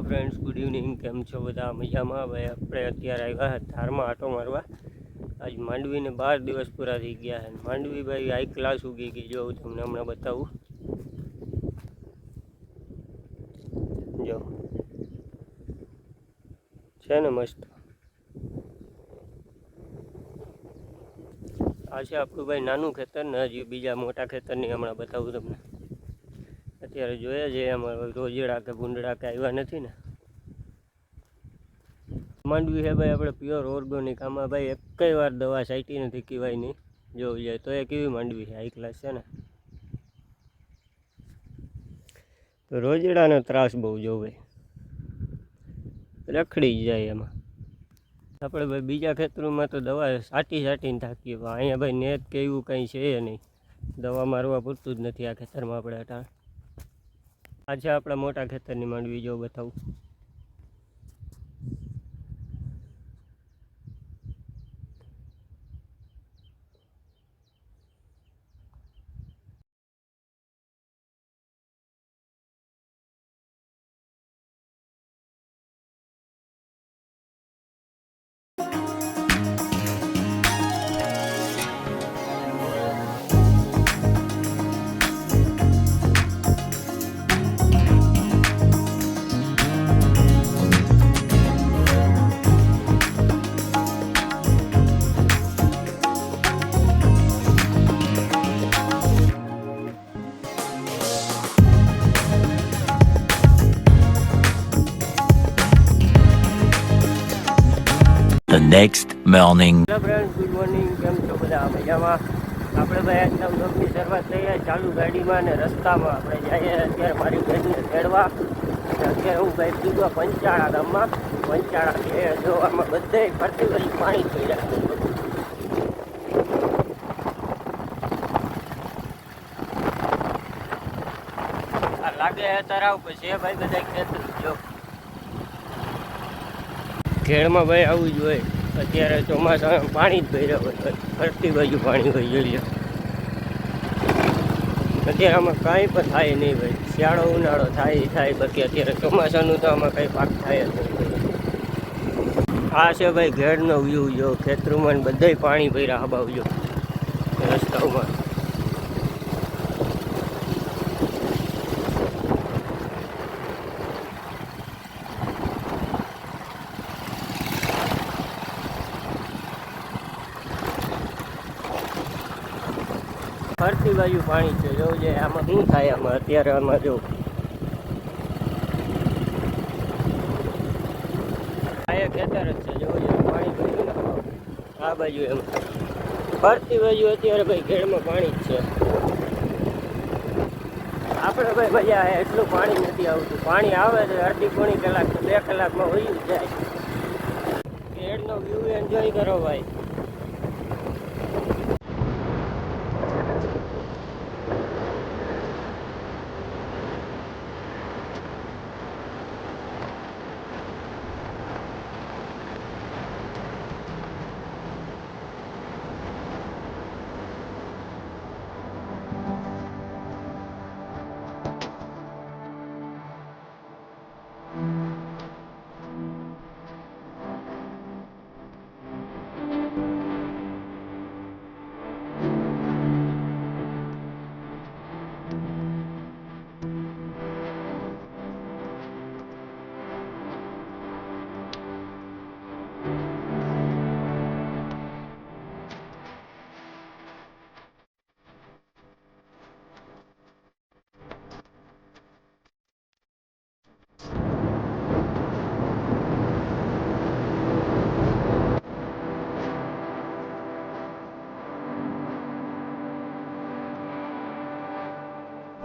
Friends, good evening. કેમ છો બધા? મજામાં? ભાઈ આપણે અત્યારે આવ્યા ધારમાં આટો મારવા. આજ માંડવીને 12 દિવસ પૂરા થઈ ગયા છે. માંડવી ભાઈ હાઈ ક્લાસ ઉગી ગઈ. જો તમને હમણાં બતાવું. જો છે ને મસ્ત. આ છે આપણું ભાઈ નાનું ખેતર ને હજી બીજા મોટા ખેતરની હમણાં બતાવું તમને. અત્યારે જોયા છે અમારે રોજડા કે ભૂંડડા કે આવ્યા નથી ને. માંડવી છે ભાઈ આપણે પ્યોર ઓર્ગોનિક. આમાં ભાઈ એકઈ વાર દવા છાંટી નથી, કહેવાય નહીં. જોવું જાય તો એ કેવી માંડવી છે, હાઈ ક્લાસ છે ને. તો રોજડાનો ત્રાસ બહુ જો ભાઈ, રખડી જાય એમાં. આપણે ભાઈ બીજા ખેતરોમાં તો દવા છાંટીને થાકીએ, પણ અહીંયા ભાઈ નેટ કે એવું કંઈ છે નહીં. દવા મારવા પૂરતું જ નથી આ ખેતરમાં આપણે અટાણ. આ છે આપણા મોટા ખેતરની માંડવી, જો બતાવું. The next morning. Hello friends, good morning. કેમ છો બધા? મજામાં? આપણે ભાઈ એકદમ ગમતી શરૂઆત થઈ જાય ચાલુ ગાડીમાં ને રસ્તામાં. આપણે જઈએ અત્યારે મારી બેનને તેડવા. અત્યારે હું ભાઈ પીવા પંચાળા ગામમાં. પંચાળા છે જો આમાં બધે ફરતી વળી પાણી થઈ જાય. આ લાગે તરાવ પછી ભાઈ બધા ખેતર જો ખેડમાં ભાઈ આવું જ હોય. અત્યારે ચોમાસામાં પાણી જ ભર્યા હોય, ફરતી બાજુ પાણી હોય. જોઈ અત્યારે આમાં કાંઈ પણ થાય નહીં ભાઈ. શિયાળો ઉનાળો થાય બાકી અત્યારે ચોમાસાનું તો આમાં કંઈ પાક થાય જ નહીં. આ છે ભાઈ ઘેડનો વ્યૂ. જો ખેતરોમાં બધાય પાણી ભર્યા હબાવજો રસ્તાઓમાં. ફરતી બાજુ પાણી છે. જોવું છે આમાં શું થાય. આમાં અત્યારે આમાં જો આ ખેતર જ છે. જોવું છે પાણી ભર્યું ને આ બાજુ એમ ફરતી બાજુ અત્યારે ભાઈ ઘેડમાં પાણી જ છે. આપણે ભાઈ મજા આવે એટલું પાણી નથી આવતું. પાણી આવે તો અડધી પોણી કલાક 2 કલાકમાં વયું જાય. ઘેડનો વ્યૂ એન્જોય કરો ભાઈ.